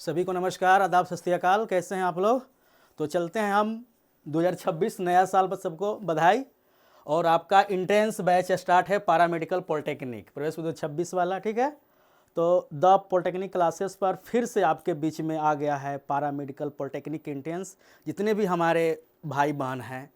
सभी को नमस्कार, आदाब, सत श्री अकाल। कैसे हैं आप लोग? तो चलते हैं हम 2026 नया साल पर सबको बधाई। और आपका इंटेंस बैच स्टार्ट है पैरामेडिकल पॉलिटेक्निक प्रवेश 2026 वाला, ठीक है। तो द पॉलिटेक्निक क्लासेस पर फिर से आपके बीच में आ गया है पैरामेडिकल पॉलिटेक्निक इंटेंस। जितने भी हमारे भाई बहन हैं,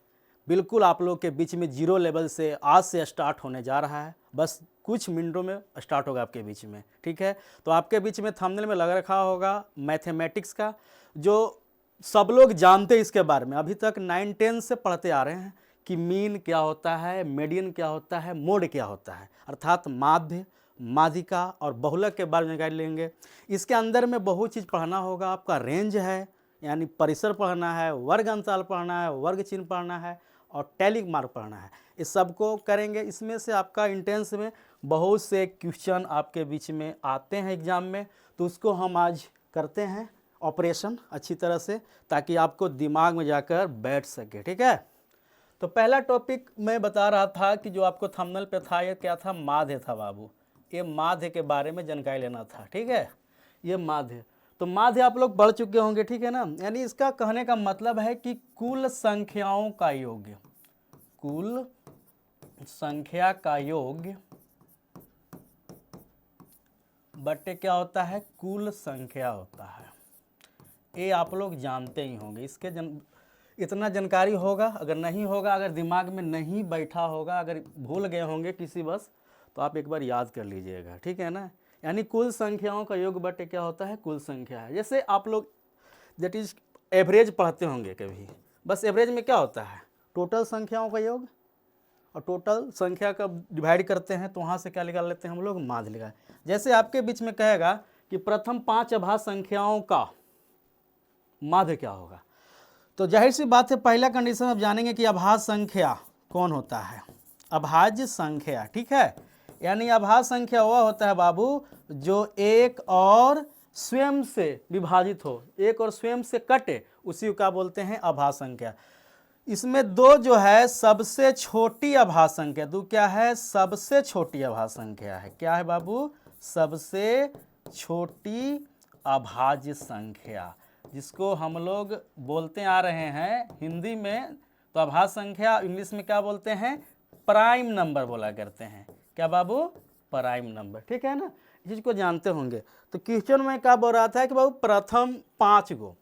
बिल्कुल आप लोग के बीच में जीरो लेवल से आज से स्टार्ट होने जा रहा है। बस कुछ मिनटों में स्टार्ट होगा आपके बीच में, ठीक है। तो आपके बीच में थंबनेल में लग रखा होगा मैथमेटिक्स का, जो सब लोग जानते हैं इसके बारे में। अभी तक 9-10 से पढ़ते आ रहे हैं कि मीन क्या होता है, मीडियन क्या होता है, मोड क्या होता है, अर्थात माध्य, माध्यिका और बहुलक के बारे में जानकारी लेंगे। इसके अंदर में बहुत चीज़ पढ़ना होगा। आपका रेंज है, यानी परिसर पढ़ना है, वर्ग अंतराल पढ़ना है, वर्ग चिन्ह पढ़ना है और टैलिक मार्क पढ़ना है। इस सबको करेंगे। इसमें से आपका इंटेंस में बहुत से क्वेश्चन आपके बीच में आते हैं एग्जाम में, तो उसको हम आज करते हैं ऑपरेशन अच्छी तरह से, ताकि आपको दिमाग में जाकर बैठ सके, ठीक है। तो पहला टॉपिक मैं बता रहा था कि जो आपको थंबनेल पे था, ये क्या था? माध्य था बाबू। ये माध्य के बारे में जानकारी लेना था, ठीक है। ये माध्य, तो माध्य आप लोग पढ़ चुके होंगे, ठीक है ना। यानी इसका कहने का मतलब है कि कुल संख्याओं का योग, कुल संख्या का योग बट्टे क्या होता है? कुल संख्या होता है। ये आप लोग जानते ही होंगे। इसके इतना जानकारी होगा। अगर नहीं होगा, अगर दिमाग में नहीं बैठा होगा, अगर भूल गए होंगे किसी बस, तो आप एक बार याद कर लीजिएगा, ठीक है ना। यानी कुल संख्याओं का योग बट्टे क्या होता है? कुल संख्या है। जैसे आप लोग दैट इज एवरेज पढ़ते होंगे कभी। बस एवरेज में क्या होता है? टोटल संख्याओं का योग, और टोटल संख्या का डिवाइड करते हैं, तो वहाँ से क्या निकाल लेते हैं हम लोग? माध्य निकाल। जैसे आपके बीच में कहेगा कि प्रथम 5 अभाज्य संख्याओं का माध्य क्या होगा, तो जाहिर सी बात है पहला कंडीशन आप जानेंगे कि अभाज्य संख्या कौन होता है? अभाज्य संख्या, ठीक है। यानी अभाज्य संख्या वह होता है बाबू जो एक और स्वयं से विभाजित हो, एक और स्वयं से कटे, उसी को क्या बोलते हैं? अभाज्य संख्या। इसमें दो जो है सबसे छोटी अभाज्य संख्या, दो क्या है? सबसे छोटी अभाज्य संख्या है। क्या है बाबू? सबसे छोटी अभाज्य संख्या, जिसको हम लोग बोलते आ रहे हैं हिंदी में, तो अभाज्य संख्या इंग्लिश में क्या बोलते हैं? प्राइम नंबर बोला करते हैं। क्या बाबू? प्राइम नंबर, ठीक है ना। इस चीज को जानते होंगे। तो क्वेश्चन में क्या बोल रहा था कि बाबू प्रथम 5 गो,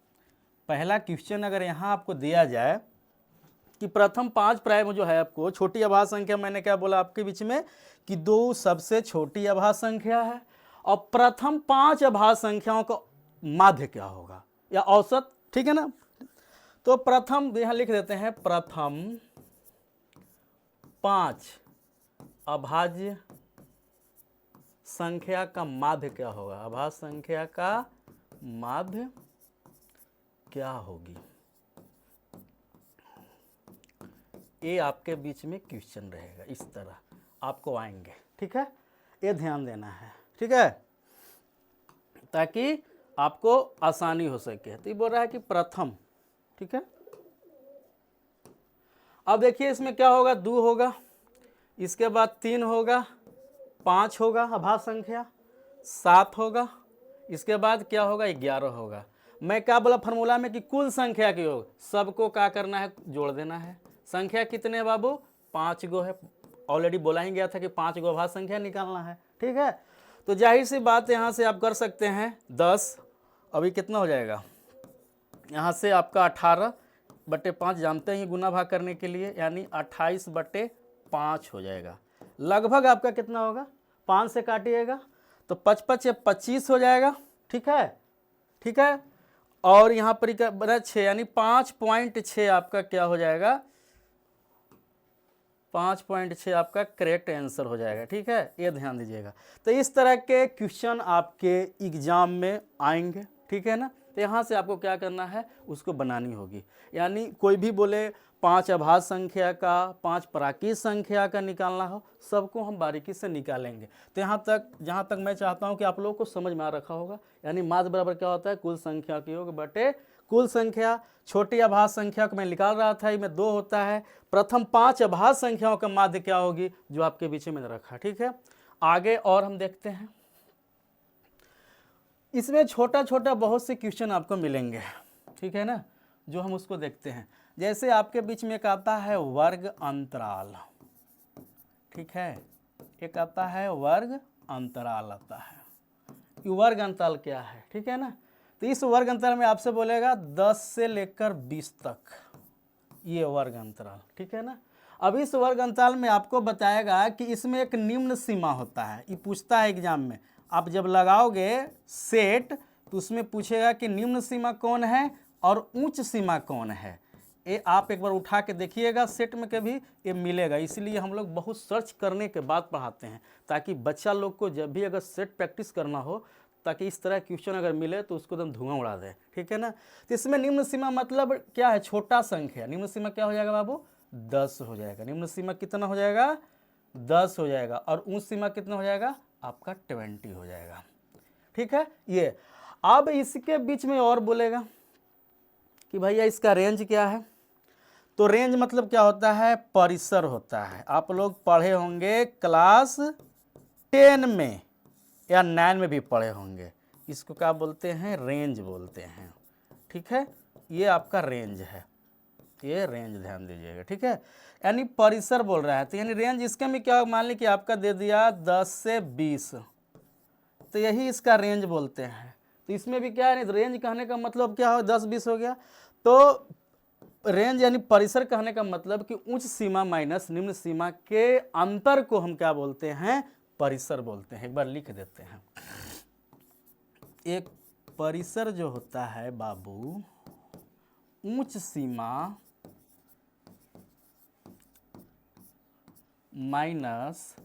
पहला क्वेश्चन अगर यहाँ आपको दिया जाए कि प्रथम 5 प्राइम जो है आपको छोटी अभाज्य संख्या, मैंने क्या बोला आपके बीच में कि 2 सबसे छोटी अभाज्य संख्या है, और प्रथम 5 अभाज्य संख्याओं का माध्य क्या होगा या औसत, ठीक है ना। तो प्रथम यहां लिख देते हैं, प्रथम 5 अभाज्य संख्या का माध्य क्या होगा? अभाज्य संख्या का माध्य क्या होगी? ये आपके बीच में क्वेश्चन रहेगा, इस तरह आपको आएंगे, ठीक है। ये ध्यान देना है, ठीक है, ताकि आपको आसानी हो सके। तो ये बोल रहा है कि प्रथम, ठीक है। अब देखिए इसमें क्या होगा? 2 होगा, इसके बाद 3 होगा, 5 होगा अभाज्य संख्या, 7 होगा, इसके बाद क्या होगा? 11 होगा। मैं क्या बोला फॉर्मूला में कि कुल संख्या के योग, सबको क्या करना है? जोड़ देना है। संख्या कितने बाबू? 5 गो है। ऑलरेडी बोला ही गया था कि 5 गो अभाज्य संख्या निकालना है, ठीक है। तो जाहिर सी बात यहाँ से आप कर सकते हैं 10, अभी कितना हो जाएगा? यहाँ से आपका 18/5 जानते हैं गुना भाग करने के लिए, यानी 28/5 हो जाएगा। लगभग आपका कितना होगा? 5 से काटिएगा तो 55 या 25 हो जाएगा, ठीक है, ठीक है। और यहाँ पर क्या बना? 6, यानी 5.6 आपका क्या हो जाएगा? 5.6 आपका करेक्ट आंसर हो जाएगा, ठीक है। ये ध्यान दीजिएगा। तो इस तरह के क्वेश्चन आपके एग्जाम में आएंगे, ठीक है ना। तो यहाँ से आपको क्या करना है? उसको बनानी होगी। यानी कोई भी बोले 5 अभाज्य संख्या का, 5 प्राकृत संख्या का निकालना हो, सबको हम बारीकी से निकालेंगे। तो यहाँ तक, जहाँ तक मैं चाहता हूँ कि आप लोगों को समझ में आ रखा होगा। यानी माध्य बराबर क्या होता है? कुल संख्या के योग बटे कुल संख्या। छोटी अभाज्य संख्या को मैं निकाल रहा था, इसमें 2 होता है। प्रथम 5 अभाज्य संख्याओं का माध्य क्या होगी, जो आपके बीच में रखा, ठीक है। आगे और हम देखते हैं। इसमें छोटा छोटा बहुत से क्वेश्चन आपको मिलेंगे, ठीक है ना, जो हम उसको देखते हैं। जैसे आपके बीच में एक आता है वर्ग अंतराल, ठीक है, एक आता है वर्ग अंतराल आता है। कि वर्ग अंतराल क्या है, ठीक है ना। तो इस वर्ग अंतराल में आपसे बोलेगा 10 से लेकर 20 तक, ये वर्ग अंतराल, ठीक है ना। अब इस वर्ग अंतराल में आपको बताएगा कि इसमें एक निम्न सीमा होता है, ये पूछता है एग्जाम में। आप जब लगाओगे सेट तो उसमें पूछेगा कि निम्न सीमा कौन है और उच्च सीमा कौन है। ये आप एक बार उठा के देखिएगा, सेट में कभी ये मिलेगा। इसलिए हम लोग बहुत सर्च करने के बाद पढ़ाते हैं, ताकि बच्चा लोग को जब भी अगर सेट प्रैक्टिस करना हो, ताकि इस तरह क्वेश्चन अगर मिले तो उसको एकदम धुआं उड़ा दे, ठीक है ना। तो इसमें निम्न सीमा मतलब क्या है, छोटा संख्या। निम्न सीमा क्या हो जाएगा बाबू, 10 हो जाएगा। निम्न सीमा कितना हो जाएगा, 10 हो जाएगा। और उच्च सीमा कितना हो जाएगा, आपका 20 हो जाएगा, ठीक है। ये अब इसके बीच में और बोलेगा कि भैया इसका रेंज क्या है। तो रेंज मतलब क्या होता है, परिसर होता है। आप लोग पढ़े होंगे क्लास 10 में या 9 में भी पढ़े होंगे, इसको क्या बोलते हैं, रेंज बोलते हैं, ठीक है। ये आपका रेंज है, ये रेंज ध्यान दीजिएगा, ठीक है। यानी परिसर बोल रहा है, तो यानी रेंज इसके में क्या, मान ली कि आपका दे दिया 10 से 20, तो यही इसका रेंज बोलते हैं। तो इसमें भी क्या है, रेंज कहने का मतलब क्या हो, 10-20 हो गया। तो रेंज यानी परिसर कहने का मतलब कि उच्च सीमा माइनस निम्न सीमा के अंतर को हम क्या बोलते हैं, परिसर बोलते हैं। एक बार लिख देते हैं, एक परिसर जो होता है बाबू, उच्च सीमा माइनस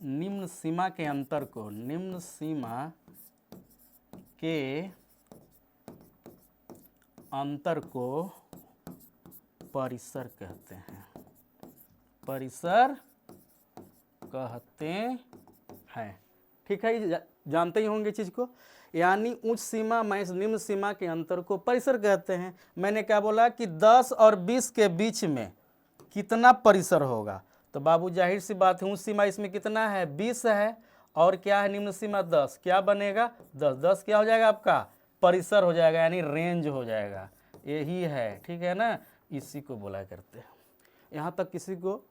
निम्न सीमा के अंतर को, निम्न सीमा के अंतर को परिसर कहते हैं, परिसर कहते हैं, ठीक है। ये जानते ही होंगे चीज़ को। यानी उच्च सीमा माइनस निम्न सीमा के अंतर को परिसर कहते हैं। मैंने क्या बोला कि 10 और 20 के बीच में कितना परिसर होगा, तो बाबू जाहिर सी बात है, उच्च सीमा इसमें कितना है, 20 है, और क्या है निम्न सीमा 10, क्या बनेगा 10, 10 क्या हो जाएगा आपका, परिसर हो जाएगा, यानी रेंज हो जाएगा। यही है, ठीक है ना, इसी को बोला करते हैं। यहाँ तक किसी को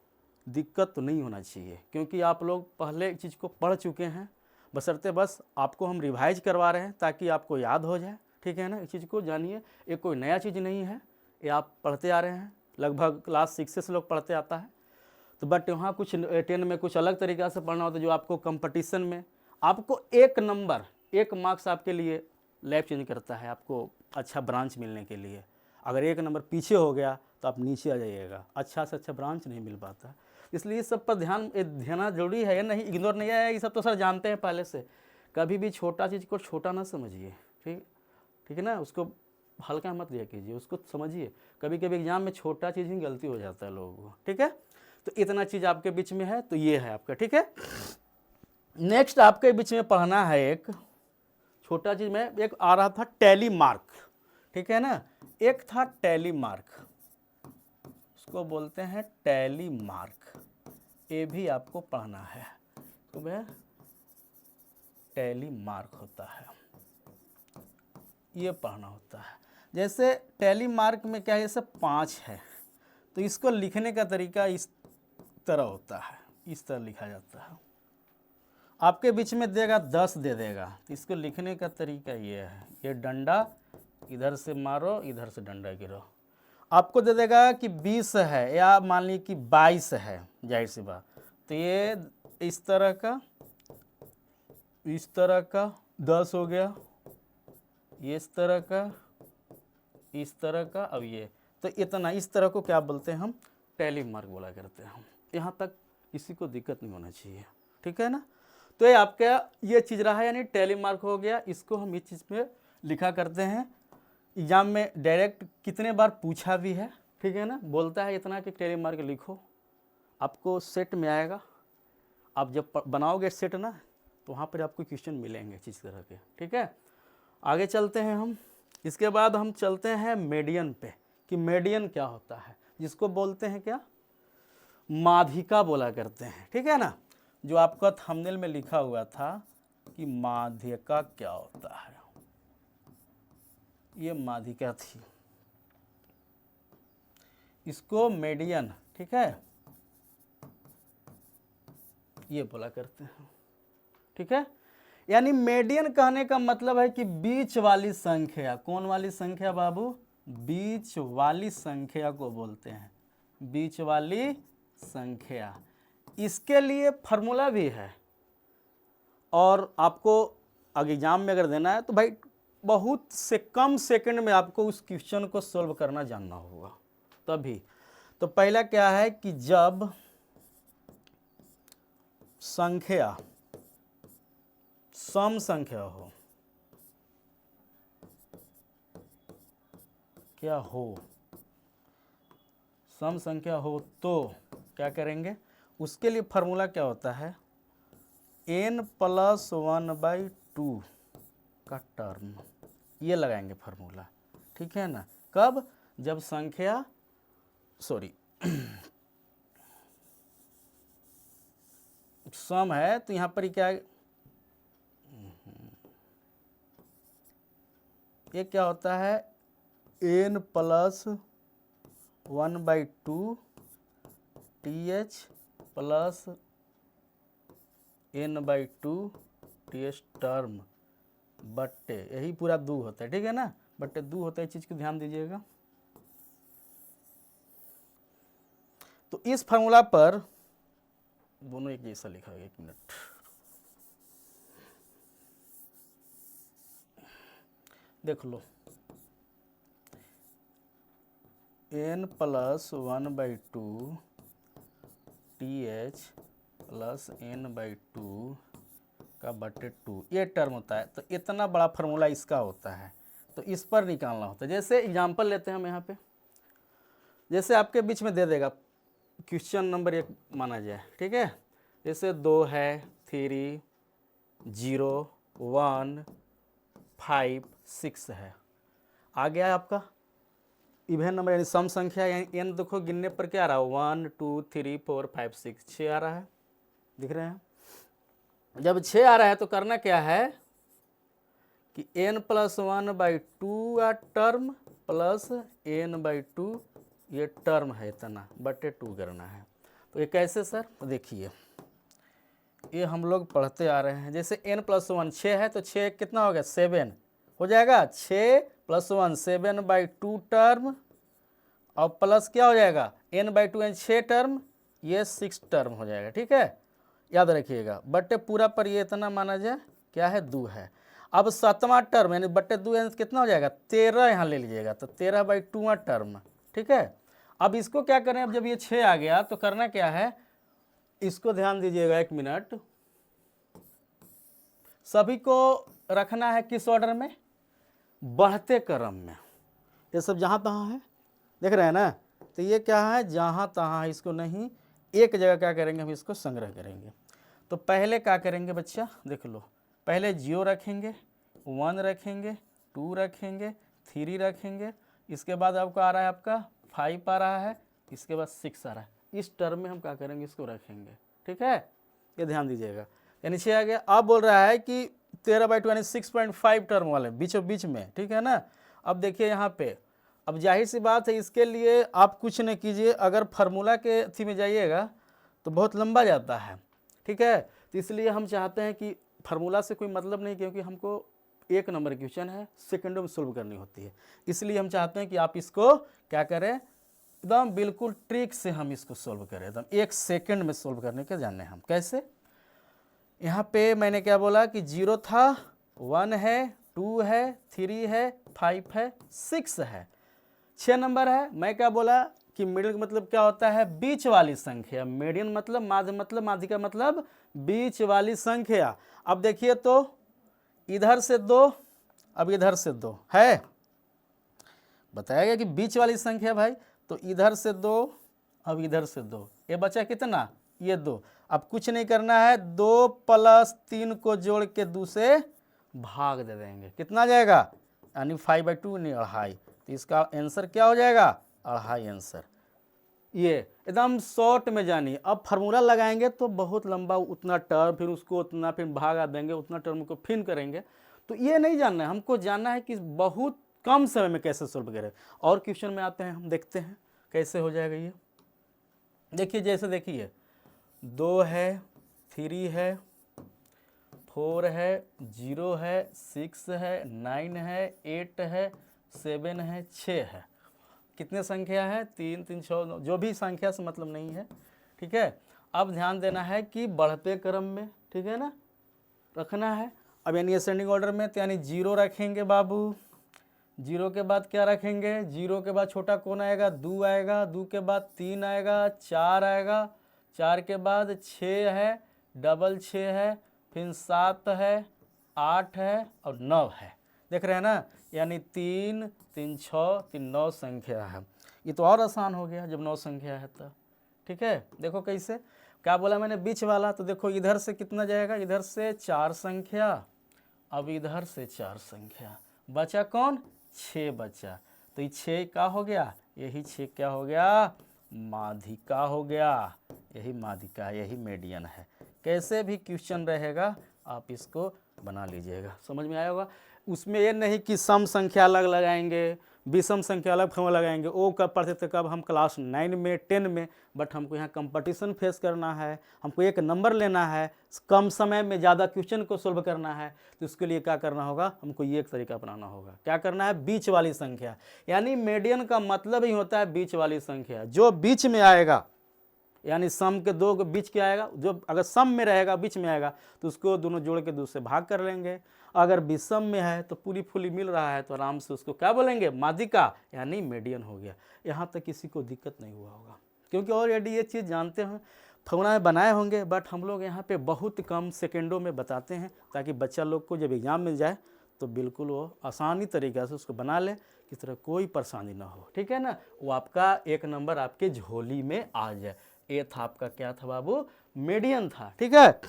दिक्कत तो नहीं होना चाहिए, क्योंकि आप लोग पहले चीज़ को पढ़ चुके हैं। बशर्ते बस आपको हम रिवाइज करवा रहे हैं ताकि आपको याद हो जाए, ठीक है ना। इस चीज़ को जानिए, ये कोई नया चीज़ नहीं है, ये आप पढ़ते आ रहे हैं, लगभग क्लास 6 से लोग पढ़ते आता है। तो बट वहाँ कुछ 10 में कुछ अलग तरीक़ा से पढ़ना होता है, जो आपको कंपटीशन में आपको 1 नंबर 1 मार्क्स आपके लिए लाइफ चेंज करता है, आपको अच्छा ब्रांच मिलने के लिए। अगर 1 नंबर पीछे हो गया तो आप नीचे आ जाइएगा, अच्छा से अच्छा ब्रांच नहीं मिल पाता। इसलिए इस सब पर ध्यान देना जरूरी है, नहीं इग्नोर नहीं है। ये सब तो सर जानते हैं पहले से। कभी भी छोटा चीज़ को छोटा ना समझिए, ठीक है ना, उसको हल्का मत लिया कीजिए, उसको समझिए। कभी कभी एग्जाम में छोटा चीज़ ही गलती हो जाता है लोगों को, ठीक है। तो इतना चीज़ आपके बीच में है, तो ये है आपका, ठीक है। नेक्स्ट आपके बीच में पढ़ना है एक छोटा चीज़ में, एक आ रहा था टैली मार्क, ठीक है ना। एक था टैली मार्क, उसको बोलते हैं टैली मार्क, ये भी आपको पढ़ना है। तो वह टैली मार्क होता है, ये पढ़ना होता है। जैसे टैली मार्क में क्या है, जैसे 5 है, तो इसको लिखने का तरीका इस तरह होता है, इस तरह लिखा जाता है। आपके बीच में देगा 10 दे देगा, तो इसको लिखने का तरीका ये है, ये डंडा इधर से मारो, इधर से डंडा गिरो। आपको दे देगा कि 20 है, या मान ली कि 22 है, जाहिर सी बात। तो ये इस तरह का 10 हो गया, ये इस तरह का, अब ये, तो इतना, इस तरह को क्या बोलते हैं हम, टैली मार्क बोला करते हैं हम। यहाँ तक किसी को दिक्कत नहीं होना चाहिए, ठीक है ना। तो ये आपका ये चीज़ रहा, यानी टैली मार्क हो गया। इसको हम इस चीज़ पे लिखा करते हैं। एग्जाम में डायरेक्ट कितने बार पूछा भी है, ठीक है ना, बोलता है इतना कि टैली मार्क लिखो, आपको सेट में आएगा। आप जब बनाओगे सेट ना, तो वहाँ पर आपको क्वेश्चन मिलेंगे इस तरह के, ठीक है। आगे चलते हैं हम। इसके बाद हम चलते हैं मीडियन पे, कि मीडियन क्या होता है, जिसको बोलते हैं क्या, माध्यिका बोला करते हैं, ठीक है ना। जो आपका थंबनेल में लिखा हुआ था कि माध्यिका क्या होता है। ये माध्यिका थी, इसको मेडियन, ठीक है, ये बोला करते हैं, ठीक है। यानी मेडियन कहने का मतलब है कि बीच वाली संख्या। कौन वाली संख्या बाबू? बीच वाली संख्या को बोलते हैं, बीच वाली संख्या। इसके लिए फॉर्मूला भी है, और आपको एग्जाम में अगर देना है तो भाई बहुत से कम सेकंड में आपको उस क्वेश्चन को सॉल्व करना जानना होगा तभी। तो पहला क्या है कि जब संख्या सम संख्या हो, क्या हो, सम संख्या हो तो क्या करेंगे? उसके लिए फार्मूला क्या होता है? n+1/2 का टर्म, ये लगाएंगे फार्मूला, ठीक है ना। कब? जब संख्या सम है तो यहाँ पर क्या, ये क्या होता है? n+1/2 th plus n/2 th term बट्टे, यही पूरा 2 होता है, ठीक है ना, बट्टे 2 होता है। इस चीज़ को ध्यान दीजिएगा। तो इस फार्मूला पर दोनों एक जैसा लिखा है, 1 मिनट, देख लो, n+1/2 th प्लस n/2 का बटे 2, ये टर्म होता है। तो इतना बड़ा फार्मूला इसका होता है, तो इस पर निकालना होता है। जैसे एग्जांपल लेते हैं हम यहाँ पे, जैसे आपके बीच में दे देगा क्वेश्चन नंबर 1 माना जाए, ठीक है। जैसे 2 है, 3, 0, 1, 5, 6 है। आ गया है आपका इवन नंबर यानी सम संख्या, यानी n देखो गिनने पर क्या आ रहा है? 1 2 3 4 5 6, 6 आ रहा है, दिख रहे हैं। जब 6 आ रहा है तो करना क्या है कि n+1/2 का टर्म प्लस n/2 ये टर्म है इतना बटे 2 करना है। तो ये कैसे सर? तो देखिए, ये हम लोग पढ़ते आ रहे हैं। जैसे n+1 6 है तो 6 कितना हो गया? 7 हो जाएगा। 6+1 7/2 टर्म, और प्लस क्या हो जाएगा? n/2 यानी 6 टर्म, ये 6 टर्म हो जाएगा, ठीक है, याद रखिएगा। बट्टे पूरा पर ये इतना माना जाए क्या है? 2 है। अब 7वां टर्म यानी बट्टे 2 यानी कितना हो जाएगा? 13 यहाँ ले लीजिएगा, तो 13/2 टर्म, ठीक है। अब इसको क्या करें? अब जब ये 6 आ गया तो करना क्या है? इसको ध्यान दीजिएगा 1 मिनट, सभी को रखना है किस ऑर्डर में? बढ़ते क्रम में। ये सब जहाँ तहाँ है, देख रहे हैं ना। तो ये क्या है? जहाँ तहाँ है, इसको नहीं, एक जगह क्या करेंगे? हम इसको संग्रह करेंगे। तो पहले क्या करेंगे बच्चा? देख लो, पहले 0 रखेंगे, 1 रखेंगे, 2 रखेंगे, 3 रखेंगे, इसके बाद आपको आ रहा है आपका 5 आ रहा है, इसके बाद 6 आ रहा है। इस टर्म में हम क्या करेंगे? इसको रखेंगे, ठीक है, ये ध्यान दीजिएगा। यानी 6 आ गया। अब बोल रहा है कि 13/2 यानी 6.5 टर्म वाले बीचों बीच में, ठीक है ना। अब देखिए यहाँ पे, अब जाहिर सी बात है, इसके लिए आप कुछ नहीं कीजिए, अगर फार्मूला के थी में जाइएगा तो बहुत लंबा जाता है, ठीक है। तो इसलिए हम चाहते हैं कि फार्मूला से कोई मतलब नहीं, क्योंकि हमको 1 नंबर क्वेश्चन है, सेकंडों में सोल्व करनी होती है। इसलिए हम चाहते हैं कि आप इसको क्या करें? एकदम बिल्कुल ट्रिक से हम इसको सोल्व करें, एकदम 1 सेकंड में सोल्व करने के जाने हम। कैसे? यहाँ पे मैंने क्या बोला कि 0 था, 1 है, 2 है, 3 है, 5 है, 6 है, 6 नंबर है। मैं क्या बोला कि मिडिल का मतलब क्या होता है? बीच वाली संख्या। मीडियन मतलब माध्य, मतलब माध्यिका मतलब बीच वाली संख्या। अब देखिए तो इधर से 2, अब इधर से 2 है, बताया गया कि बीच वाली संख्या भाई। तो इधर से 2, अब इधर से 2, ये बचा कितना? ये 2। अब कुछ नहीं करना है, 2 + 3 को जोड़ के 2 से भाग दे देंगे, कितना आ जाएगा? यानी 5/2 नहीं, 2.5। तो इसका आंसर क्या हो जाएगा? 2.5 आंसर। ये एकदम शॉर्ट में जानिए। अब फार्मूला लगाएंगे तो बहुत लंबा, उतना टर्म, फिर उसको उतना, फिर भागा देंगे, उतना टर्म को फिर करेंगे। तो ये नहीं जानना है, हमको जानना है कि बहुत कम समय में कैसे सोल्व करें। और क्वेश्चन में आते हैं, हम देखते हैं कैसे हो जाएगा ये। देखिए जैसे देखिए 2 है, 3 है, 4 है, 0 है, 6 है, 9 है, 8 है, 7 है, 6 है। कितने संख्या है? 3 3 6 9, जो भी संख्या से मतलब नहीं है, ठीक है। अब ध्यान देना है कि बढ़ते क्रम में, ठीक है ना, रखना है। अब यानी असेंडिंग ऑर्डर में, तो यानी 0 रखेंगे बाबू, 0 के बाद क्या रखेंगे? 0 के बाद छोटा कौन आएगा? 2 आएगा, 2 के बाद 3 आएगा, 4 आएगा, 4 के बाद 6 है, डबल 6 है, फिर 7 है, 8 है और 9 है। देख रहे हैं ना, यानी 3 3 6 3 9 संख्या है। ये तो और आसान हो गया जब 9 संख्या है तो, ठीक है। देखो कैसे, क्या बोला मैंने? बीच वाला। तो देखो इधर से कितना जाएगा? इधर से 4 संख्या, अब इधर से 4 संख्या, बचा कौन? 6 बचा। तो ये 6 क्या हो गया? यही 6 क्या हो गया? माध्यिका हो गया। यही माध्यिका, यही मीडियन है। कैसे भी क्वेश्चन रहेगा आप इसको बना लीजिएगा, समझ में आया होगा। उसमें ये नहीं कि सम संख्या अलग लगाएंगे, विषम संख्या अलग फॉर्मूला लगाएंगे। वो कब पढ़ते थे? कब? हम क्लास 9 में, 10 में। बट हमको यहाँ कंपटीशन फेस करना है, हमको एक नंबर लेना है, कम समय में ज़्यादा क्वेश्चन को सोल्व करना है। तो उसके लिए क्या करना होगा? हमको ये एक तरीका अपनाना होगा। क्या करना है? बीच वाली संख्या, यानी मीडियन का मतलब ही होता है बीच वाली संख्या। जो बीच में आएगा, यानी सम के 2 के बीच क्या आएगा? जो अगर सम में रहेगा, बीच में आएगा, तो उसको दोनों जोड़ के 2 से भाग कर लेंगे। अगर विषम में है तो पूरी फुली मिल रहा है तो आराम से उसको क्या बोलेंगे? माध्यिका, यानी मीडियन हो गया। यहाँ तक किसी को दिक्कत नहीं हुआ होगा, क्योंकि ऑलरेडी ये चीज़ जानते हैं, फॉर्मूला में बनाए होंगे। बट हम लोग यहाँ पे बहुत कम सेकेंडों में बताते हैं, ताकि बच्चा लोग को जब एग्ज़ाम मिल जाए तो बिल्कुल वो आसानी तरीक़े से उसको बना ले, किस तरह कोई परेशानी ना हो, ठीक है ना। वो आपका एक नंबर आपके झोली में आ जाए। ये था आपका क्या था बाबू? मीडियन था, ठीक है।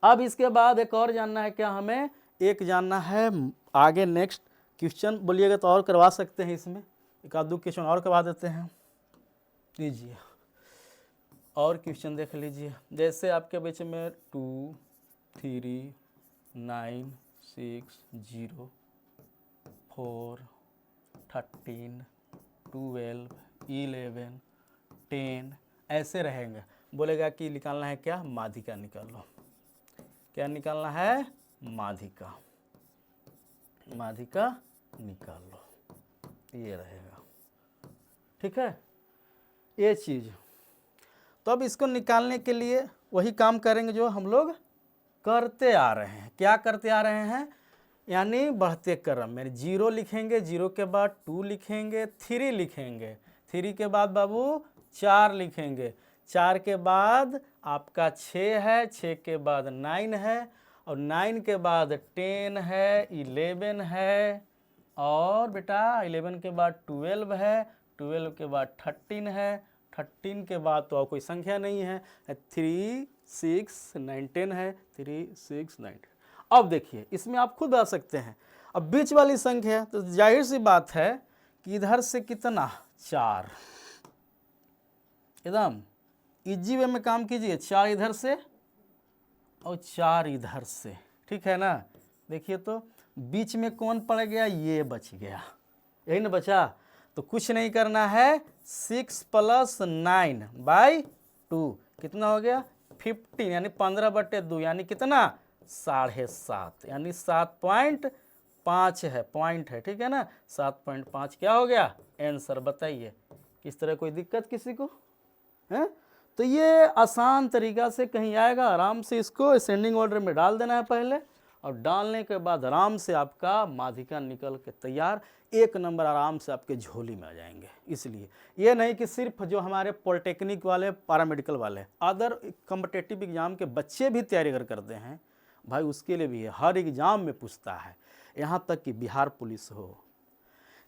अब इसके बाद एक और जानना है क्या हमें? एक जानना है आगे नेक्स्ट क्वेश्चन बोलिएगा तो और करवा सकते हैं, इसमें एक आध दो क्वेश्चन और करवा देते हैं। लीजिए और क्वेश्चन देख लीजिए। जैसे आपके बीच में 2 3 9 6 0 4 13 12 11 10 ऐसे रहेंगे। बोलेगा कि निकालना है क्या? माध्यिका निकाल लो। क्या निकालना है? माध्यिका। माध्यिका निकाल लो, ये रहेगा, ठीक है, ये चीज़। तो अब इसको निकालने के लिए वही काम करेंगे जो हम लोग करते आ रहे हैं। क्या करते आ रहे हैं? यानी बढ़ते क्रम में 0 लिखेंगे, 0 के बाद 2 लिखेंगे, 3 लिखेंगे, 3 के बाद बाबू 4 लिखेंगे, 4 के बाद आपका 6 है, 6 के बाद 9 है, और 9 के बाद 10 है, 11 है, और बेटा 11 के बाद 12 है, 12 के बाद 13 है, 13 के बाद तो और कोई संख्या नहीं है, 3 6 9 10 है, 3 6 9 10। अब देखिए इसमें आप खुद आ सकते हैं। अब बीच वाली संख्या तो जाहिर सी बात है कि इधर से कितना? 4। एकदम इजी वे में काम कीजिए। 4 इधर से और 4 इधर से, ठीक है ना। देखिए तो बीच में कौन पड़ गया? ये बच गया, यही ना बचा। तो कुछ नहीं करना है, 6 + 9/2 कितना हो गया? 15, यानी 15/2, यानी कितना? 7.5, यानी 7.5 है, पॉइंट है, ठीक है ना। 7.5 क्या हो गया? आंसर। बताइए किस तरह, कोई दिक्कत किसी को है? तो ये आसान तरीका से कहीं आएगा। आराम से इसको असेंडिंग ऑर्डर में डाल देना है पहले, और डालने के बाद आराम से आपका माध्यिका निकल के तैयार, एक नंबर आराम से आपके झोली में आ जाएंगे। इसलिए ये नहीं कि सिर्फ जो हमारे पॉलिटेक्निक वाले, पैरामेडिकल वाले, अदर कॉम्पिटिटिव एग्जाम के बच्चे भी तैयारी अगर करते हैं भाई, उसके लिए भी है, हर एग्जाम में पूछता है। यहाँ तक कि बिहार पुलिस हो,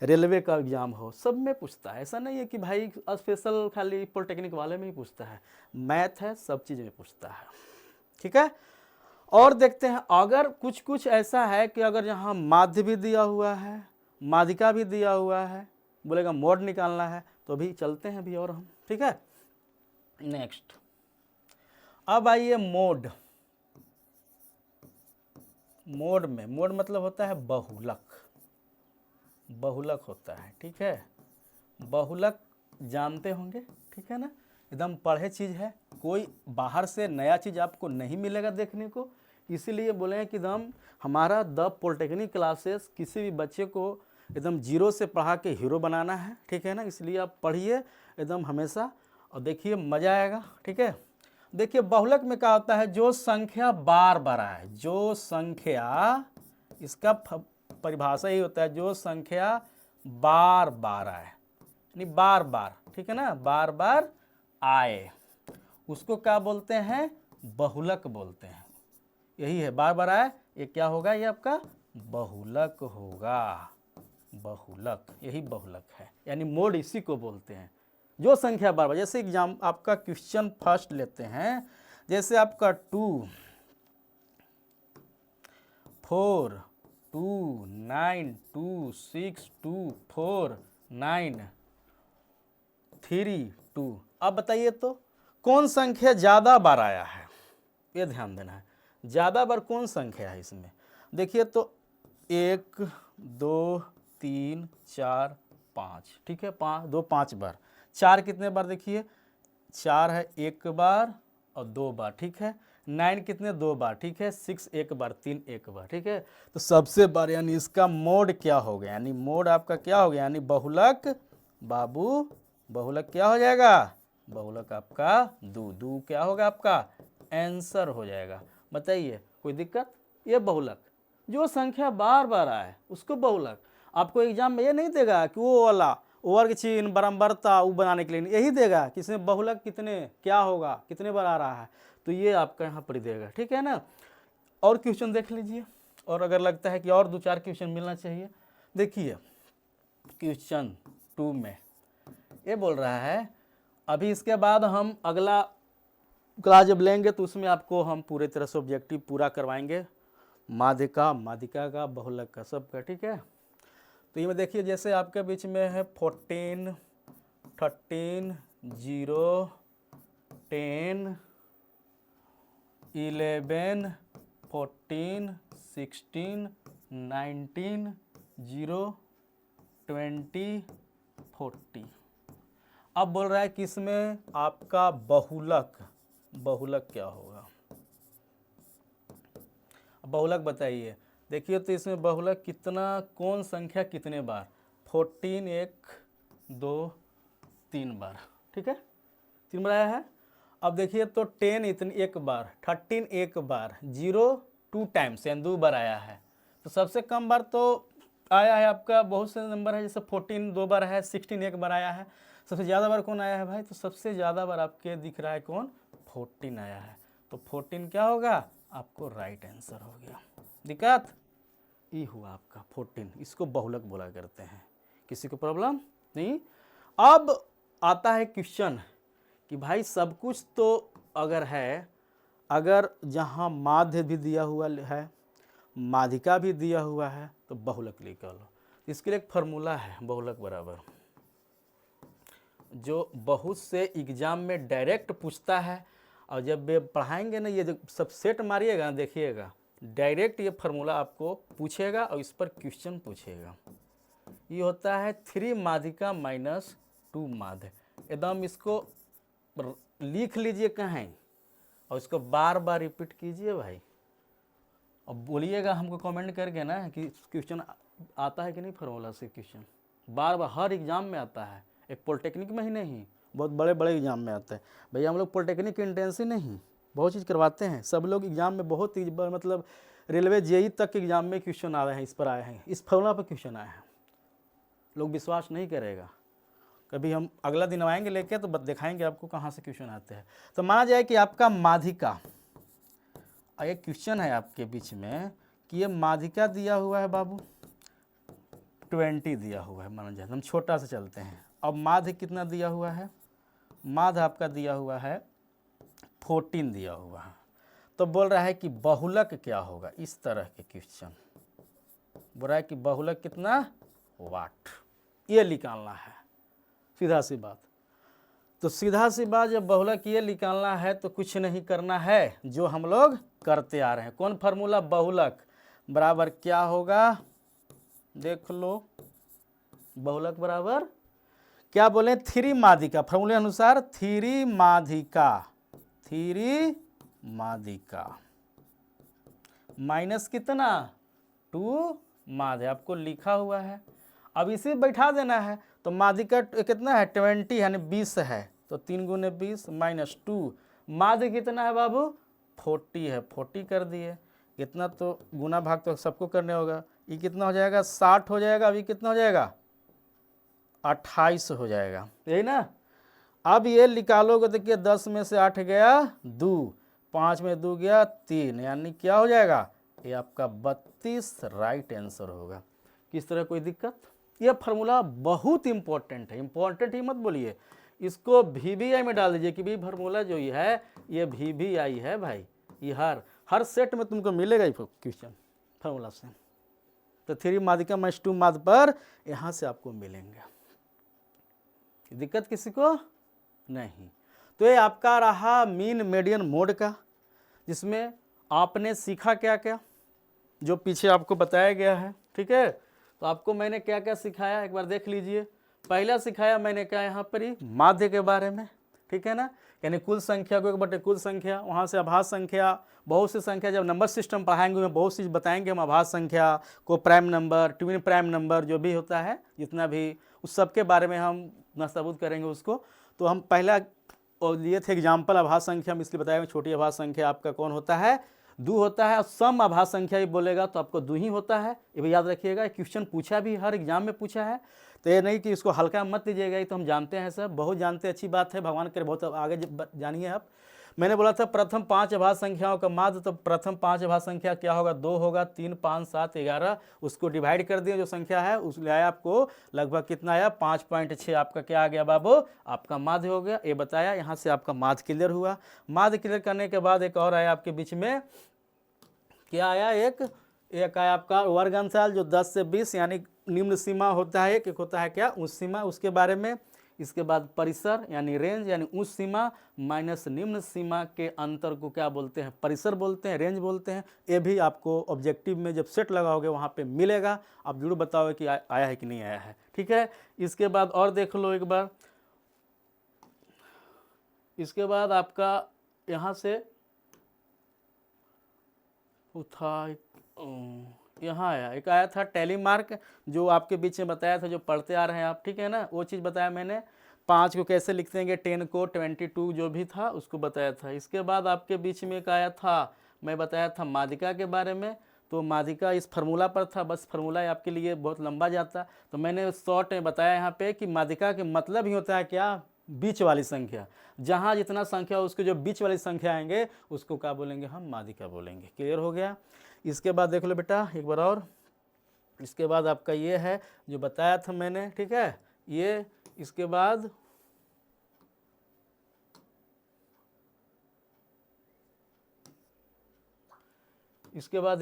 रेलवे का एग्ज़ाम हो, सब में पूछता है। ऐसा नहीं है कि भाई स्पेशल खाली पॉलिटेक्निक वाले में ही पूछता है, मैथ है, सब चीज़ में पूछता है, ठीक है। और देखते हैं, अगर कुछ कुछ ऐसा है कि अगर यहाँ माध्य भी दिया हुआ है, माध्यिका भी दिया हुआ है, बोलेगा मोड निकालना है, तो अभी चलते हैं अभी और हम, ठीक है। नेक्स्ट, अब आइए मोड। मोड में, मोड मतलब होता है बहुलक, बहुलक होता है, ठीक है। बहुलक जानते होंगे, ठीक है ना, एकदम पढ़े चीज़ है, कोई बाहर से नया चीज़ आपको नहीं मिलेगा देखने को। इसीलिए बोले हैं कि एकदम हमारा द पॉलिटेक्निक क्लासेस किसी भी बच्चे को एकदम जीरो से पढ़ा के हीरो बनाना है, ठीक है ना। इसलिए आप पढ़िए एकदम हमेशा और देखिए मज़ा आएगा, ठीक है। देखिए बहुलक में क्या होता है, जो संख्या बार बार आए, जो संख्या, इसका परिभाषा ही होता है जो संख्या बार बार आए, यानी बार बार, ठीक है ना, बार बार आए, उसको क्या बोलते हैं, बहुलक बोलते हैं। यही है, बार बार आए, ये क्या होगा, ये आपका बहुलक होगा, बहुलक, यही बहुलक है, यानी मोड इसी को बोलते हैं, जो संख्या बार बार। जैसे एग्जाम आपका क्वेश्चन फर्स्ट लेते हैं, जैसे आपका 2 4 2 9 2 6 2 4 9 3 2। अब बताइए तो कौन संख्या ज़्यादा बार आया है, ये ध्यान देना है, ज़्यादा बार कौन संख्या है इसमें। देखिए तो 1 2 3 4 5, ठीक है, 5 बार। 4 कितने बार, देखिए 4 है 1 बार और 2 बार, ठीक है। 9 कितने, 2 बार, ठीक है। 6 1 बार, 3 1 बार, ठीक है। तो सबसे बार, यानी इसका मोड क्या हो गया, यानी मोड आपका क्या हो गया, यानी बहुलक, बाबू बहुलक क्या हो जाएगा, बहुलक आपका दू क्या होगा, आपका आंसर हो जाएगा। बताइए कोई दिक्कत, ये बहुलक, जो संख्या बार बार आए उसको बहुलक। आपको एग्जाम में ये नहीं देगा कि वो वाला वर्ग चिन्ह बारंबारता वो बनाने के लिए, यही देगा कि इसमें बहुलक कितने क्या होगा, कितने बार आ रहा है, तो ये आपका यहाँ पर देगा, ठीक है ना। और क्वेश्चन देख लीजिए, और अगर लगता है कि और 2-4 क्वेश्चन मिलना चाहिए, देखिए क्वेश्चन 2 में ये बोल रहा है, अभी इसके बाद हम अगला क्लास जब लेंगे तो उसमें आपको हम पूरे तरह से ऑब्जेक्टिव पूरा करवाएंगे, माध्यिका, माध्यिका का, बहुलक का, सब का, ठीक है। तो ये में देखिए जैसे आपके बीच में है 14 13 0 10 11 14 16 19 0 20 40। अब बोल रहा है कि इसमें आपका बहुलक, बहुलक क्या होगा, बहुलक बताइए। देखिए तो इसमें बहुलक कितना, कौन संख्या कितने बार, 14 1 2 3 बार, ठीक है, 3 बार आया है। अब देखिए तो 10 इतनी 1 बार, 13 1 बार, 0 2 टाइम्स यानी 2 बार आया है। तो सबसे कम बार तो आया है आपका, बहुत से नंबर है, जैसे 14 2 बार है, 16 1 बार आया है। सबसे ज़्यादा बार कौन आया है भाई, तो सबसे ज़्यादा बार आपके दिख रहा है कौन, 14 आया है। तो 14 क्या होगा, आपको राइट आंसर हो गया। दिक्कत ये हुआ आपका 14, इसको बहुलक बोला करते हैं, किसी को प्रॉब्लम नहीं। अब आता है क्वेश्चन कि भाई सब कुछ तो अगर है, अगर जहाँ माध्य भी दिया हुआ है, माध्यिका भी दिया हुआ है, तो बहुलक लेकर लो। इसके लिए एक फार्मूला है, बहुलक बराबर, जो बहुत से एग्जाम में डायरेक्ट पूछता है, और जब वे पढ़ाएंगे ना, ये जो सब सेट मारिएगा ना, देखिएगा डायरेक्ट ये फार्मूला आपको पूछेगा और इस पर क्वेश्चन पूछेगा। ये होता है 3 माध्यिका माइनस 2 माध्य, एकदम इसको लिख लीजिए कहीं और इसको बार बार रिपीट कीजिए भाई, और बोलिएगा हमको कमेंट करके ना कि क्वेश्चन आता है कि नहीं, फार्मूला से क्वेश्चन बार बार हर एग्जाम में आता है, एक पॉलिटेक्निक में ही नहीं, बहुत बड़े बड़े एग्जाम में आता है। भैया हम लोग पॉलिटेक्निक की इंटेंसी नहीं, बहुत चीज़ करवाते हैं, सब लोग एग्जाम में बहुत मतलब रेलवे जेई तक के एग्जाम में क्वेश्चन आ रहे हैं, इस पर आए हैं, इस फार्मूला पर क्वेश्चन आए हैं। लोग विश्वास नहीं करेगा, कभी हम अगला दिन आएंगे लेके तो दिखाएंगे आपको कहाँ से क्वेश्चन आते हैं। तो माना जाए कि आपका माध्यिका, एक क्वेश्चन है आपके बीच में कि ये माध्यिका दिया हुआ है बाबू 20 दिया हुआ है, माना जाए हम छोटा से चलते हैं। अब माध्य कितना दिया हुआ है, माध्य आपका दिया हुआ है 14 दिया हुआ है। तो बोल रहा है कि बहुलक क्या होगा, इस तरह के क्वेश्चन बोल रहा है कि बहुलक कितना, वाट, ये निकालना है। सीधा सी बात। तो सीधा सी बात, जब बहुलक ये निकालना है तो कुछ नहीं करना है, जो हम लोग करते आ रहे हैं। कौन फार्मूला? बहुलक बराबर क्या होगा, देख लो। बहुलक बराबर क्या बोले? 3 माध्यिका, फार्मूले अनुसार 3 माध्यिका, 3 माध्यिका माइनस कितना? 2 माध्य, आपको लिखा हुआ है। अब इसे बैठा देना है, तो माध्यिका कितना है? 20 यानी 20 है, तो 3 गुने 20 माइनस 2, माध्य कितना है बाबू? 40 है, 40 कर दिए। इतना तो गुना भाग तो सबको करने होगा। ये कितना हो जाएगा? 60 हो जाएगा। अभी कितना हो जाएगा? 28 हो जाएगा, यही ना। अब ये निकालोगे, देखिए 10 में से 8 गया 2, 5 में 2 गया 3, यानी क्या हो जाएगा? ये आपका 32 राइट आंसर होगा। किस तरह कोई दिक्कत? यह फार्मूला बहुत इंपॉर्टेंट है। इंपॉर्टेंट ही मत बोलिए, इसको VBI में डाल दीजिए कि भी फार्मूला जो ये है ये VBI है भाई। ये हर सेट में तुमको मिलेगा ही क्वेश्चन फार्मूला से। तो 3 माध्यिका माइनस 2 माध्य पर यहाँ से आपको मिलेंगे। दिक्कत किसी को नहीं। तो ये आपका रहा मीन मेडियन मोड का, जिसमें आपने सीखा क्या क्या, जो पीछे आपको बताया गया है। ठीक है, तो आपको मैंने क्या क्या सिखाया एक बार देख लीजिए। पहला सिखाया मैंने क्या यहाँ पर ही माध्य के बारे में, ठीक है ना, यानी कुल संख्या को 1 बटे कुल संख्या, वहाँ से आभास संख्या, बहुत सी संख्या। जब नंबर सिस्टम पढ़ाएंगे में बहुत चीज़ बताएंगे हम, आभास संख्या को, prime number, twin prime number, जो भी होता है जितना भी, उस सब के बारे में हम नस्तबूत करेंगे उसको। तो हम पहला और लिए थे एग्जाम्पल आभास संख्या, हम इसलिए बताया छोटी आभास संख्या आपका कौन होता है? 2 होता है। और सम आभास संख्या ही बोलेगा तो आपको 2 ही होता है। ये भी याद रखिएगा, क्वेश्चन पूछा भी, हर एग्जाम में पूछा है, तो ये नहीं कि इसको हल्का मत लीजिएगा। ये तो हम जानते हैं सब, बहुत जानते हैं, अच्छी बात है, भगवान करे बहुत आगे जानिए आप। मैंने बोला था प्रथम 5 आभास संख्याओं का माध्य, तो प्रथम 5 आभास संख्या क्या होगा? 2 होगा, 3, 5, 7, 11, उसको डिवाइड कर दिए जो संख्या है, उस ले आया आपको लगभग कितना आया? 5.6 आपका क्या आ गया बाबू? आपका माध्य हो गया। ये बताया, यहाँ से आपका माध्य क्लियर हुआ। माध्य क्लियर करने के बाद एक और आया आपके बीच में, क्या आया? एक आया आपका वर्ग अंशाल, जो 10 से 20 यानी निम्न सीमा होता है, एक होता है क्या? उच्च सीमा, उसके बारे में। इसके बाद परिसर यानी रेंज, यानी उच्च सीमा माइनस निम्न सीमा के अंतर को क्या बोलते हैं? परिसर बोलते हैं, रेंज बोलते हैं। ये भी आपको ऑब्जेक्टिव में जब सेट लगाओगे वहाँ पे मिलेगा। आप जरूर बताओगे कि आया है कि नहीं आया है। ठीक है, इसके बाद और देख लो एक बार। इसके बाद आपका यहाँ से था, यहाँ आया, एक आया था टैली मार्क, जो आपके बीच में बताया था, जो पढ़ते आ रहे हैं आप, ठीक है ना, वो चीज़ बताया मैंने। 5 को कैसे लिखते हैं, 10 को, 22 जो भी था उसको बताया था। इसके बाद आपके बीच में एक आया था, मैं बताया था माध्यिका के बारे में। तो माध्यिका इस फार्मूला पर था, बस फार्मूला आपके लिए बहुत लंबा जाता, तो मैंने शॉर्ट में बताया यहाँ पे कि माध्यिका के मतलब ही होता है क्या? बीच वाली संख्या। जहाँ जितना संख्या उसके जो बीच वाली संख्या आएंगे उसको क्या बोलेंगे? हम माध्यिका बोलेंगे। क्लियर हो गया? इसके बाद देख लो बेटा एक बार और। इसके बाद आपका ये है जो बताया था मैंने, ठीक है, ये। इसके बाद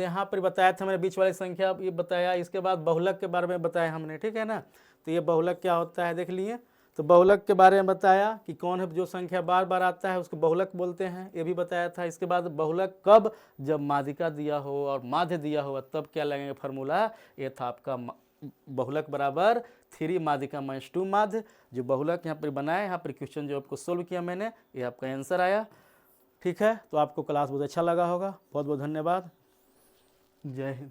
यहाँ पर बताया था मैंने बीच वाली संख्या, ये बताया। इसके बाद बहुलक के बारे में बताया हमने, ठीक है ना। तो ये बहुलक क्या होता है देख लिए। तो बहुलक के बारे में बताया कि कौन है जो संख्या बार बार आता है उसको बहुलक बोलते हैं, ये भी बताया था। इसके बाद बहुलक कब? जब माध्यिका दिया हो और माध्य दिया हो तब क्या लगेंगे फार्मूला। ये था आपका बहुलक बराबर 3 माध्यिका माइनस 2 माध्य। जो बहुलक यहाँ पर बनाया, यहाँ पर क्वेश्चन जो आपको सोल्व किया मैंने, ये आपका आंसर आया। ठीक है, तो आपको क्लास बहुत अच्छा लगा होगा। बहुत बहुत धन्यवाद। जय हिंद।